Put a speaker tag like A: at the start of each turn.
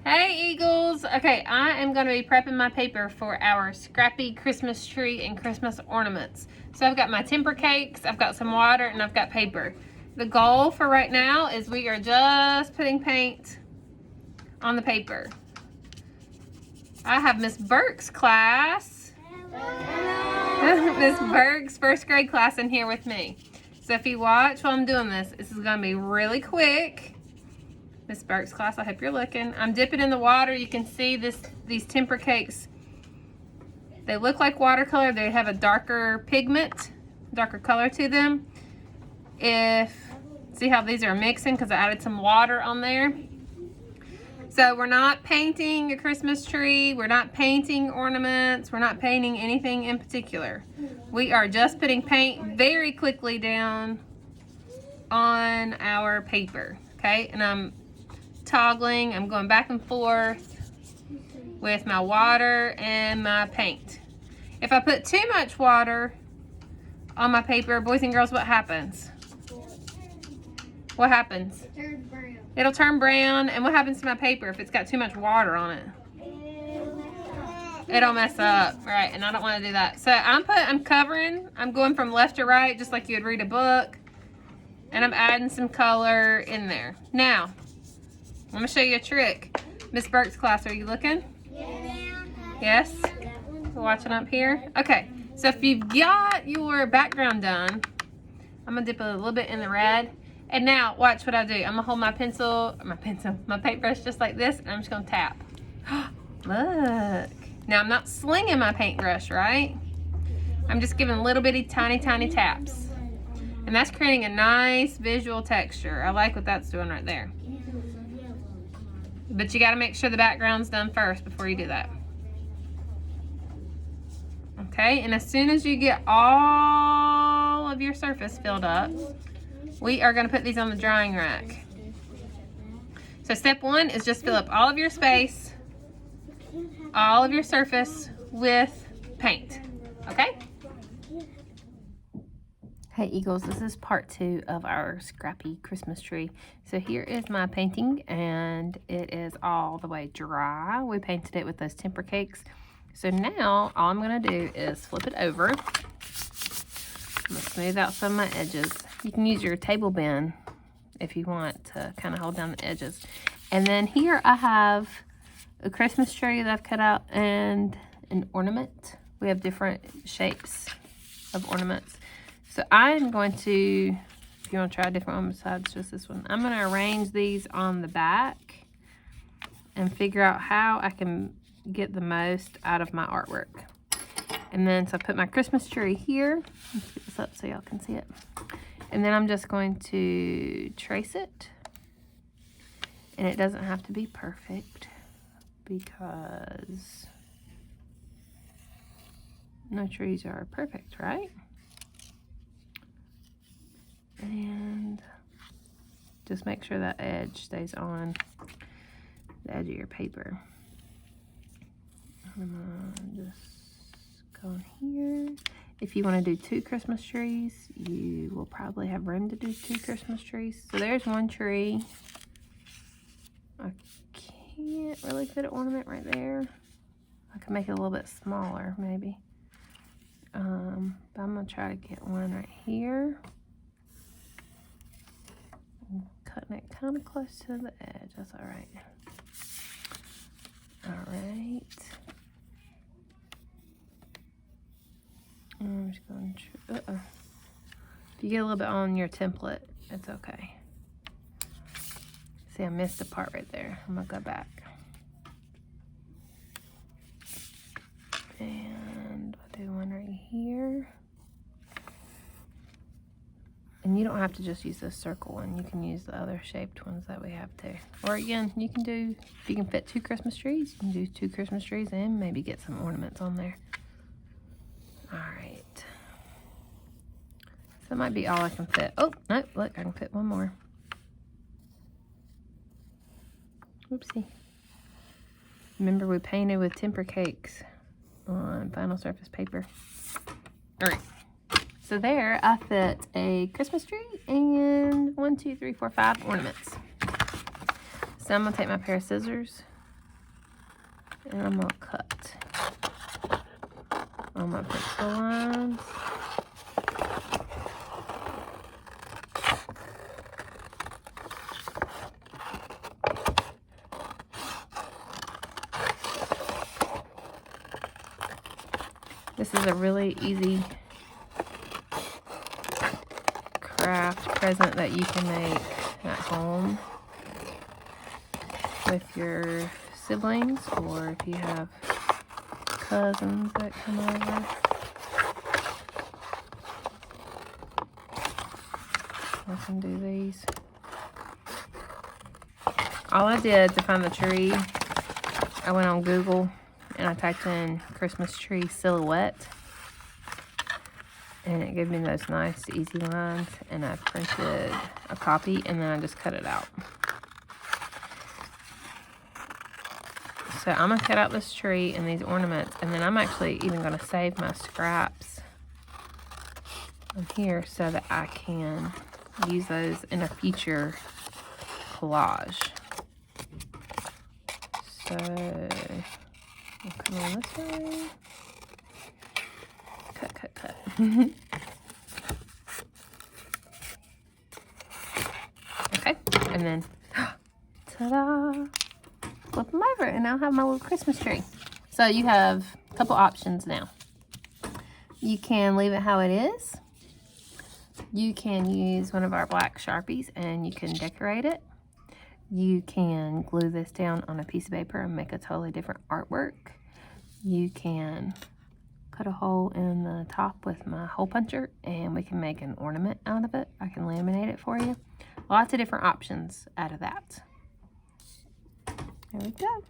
A: Hey Eagles! Okay, I am going to be prepping my paper for our Scrappy Christmas tree and Christmas ornaments. So I've got my temper cakes, I've got some water, and I've got paper. The goal for right now is we are just putting paint on the paper. I have Miss Burke's class. Miss Burke's first grade class in here with me. So if you watch while I'm doing this is going to be really quick. Miss Burke's class, I hope you're looking. I'm dipping in the water. You can see these temper cakes. They look like watercolor. They have a darker pigment, darker color to them. See how these are mixing because I added some water on there. So we're not painting a Christmas tree. We're not painting ornaments. We're not painting anything in particular. We are just putting paint very quickly down on our paper, okay? And I'm toggling, I'm going back and forth with my water and my paint. If I put too much water on my paper, boys and girls, what happens? What happens? It'll turn brown. And what happens to my paper if it's got too much water on it? It'll mess up, right? And I don't want to do that. So I'm covering. I'm going from left to right, just like you would read a book, and I'm adding some color in there. Now, I'm going to show you a trick. Miss Burke's class, are you looking? Yeah. Yes? We're watching up here? Okay, so if you've got your background done, I'm going to dip a little bit in the red. And now, watch what I do. I'm going to hold my paintbrush just like this, and I'm just going to tap. Look. Now, I'm not slinging my paintbrush, right? I'm just giving little bitty tiny taps. And that's creating a nice visual texture. I like what that's doing right there. But you got to make sure the background's done first before you do that. Okay, and as soon as you get all of your surface filled up, we are going to put these on the drying rack. So step one is just fill up all of your space, all of your surface with paint. Okay? Hey Eagles, this is part 2 of our Scrappy Christmas tree. So here is my painting, and it is all the way dry. We painted it with those temper cakes. So now all I'm going to do is flip it over. I'm going to smooth out some of my edges. You can use your table bin if you want to kind of hold down the edges. And then here I have a Christmas tree that I've cut out and an ornament. We have different shapes of ornaments. So I'm going to, if you want to try a different one besides just this one, I'm going to arrange these on the back and figure out how I can get the most out of my artwork. And then, so I put my Christmas tree here. Let's get this up so y'all can see it. And then I'm just going to trace it. And it doesn't have to be perfect because no trees are perfect, right? And just make sure that edge stays on the edge of your paper. I'm gonna just go in here. If you want to do 2 Christmas trees, you will probably have room to do 2 Christmas trees. So there's one tree. I can't really fit an ornament right there. I could make it a little bit smaller, maybe. But I'm gonna try to get one right here. Cutting it kind of close to the edge. That's all right. All right. I'm just going to. If you get a little bit on your template, it's okay. See, I missed a part right there. I'm gonna go back. And I'll do one right here. And you don't have to just use this circle one. You can use the other shaped ones that we have too. Or again, you can do, if you can fit 2 Christmas trees, you can do 2 Christmas trees and maybe get some ornaments on there. All right. So that might be all I can fit. Oh, no, look, I can fit one more. Oopsie. Remember we painted with temper cakes on vinyl surface paper. All right. So there I fit a Christmas tree and 1, 2, 3, 4, 5 ornaments. So I'm gonna take my pair of scissors And I'm going to cut on my pencil lines. This is a really easy craft present that you can make at home with your siblings, or if you have cousins that come over. I can do these. All I did to find the tree, I went on Google and I typed in Christmas tree silhouette, and it gave me those nice easy lines, and I printed a copy and then I just cut it out. So I'm going to cut out this tree and these ornaments, and then I'm actually even going to save my scraps on here so that I can use those in a future collage. So we'll come on this way. Cut, cut, cut. Okay, and then ta-da! Flip them over, and I'll have my little Christmas tree. So you have a couple options now. You can leave it how it is. You can use one of our black Sharpies and you can decorate it. You can glue this down on a piece of paper and make a totally different artwork. You can cut a hole in the top with my hole puncher and we can make an ornament out of it. I can laminate it for you. Lots of different options out of that. There we go.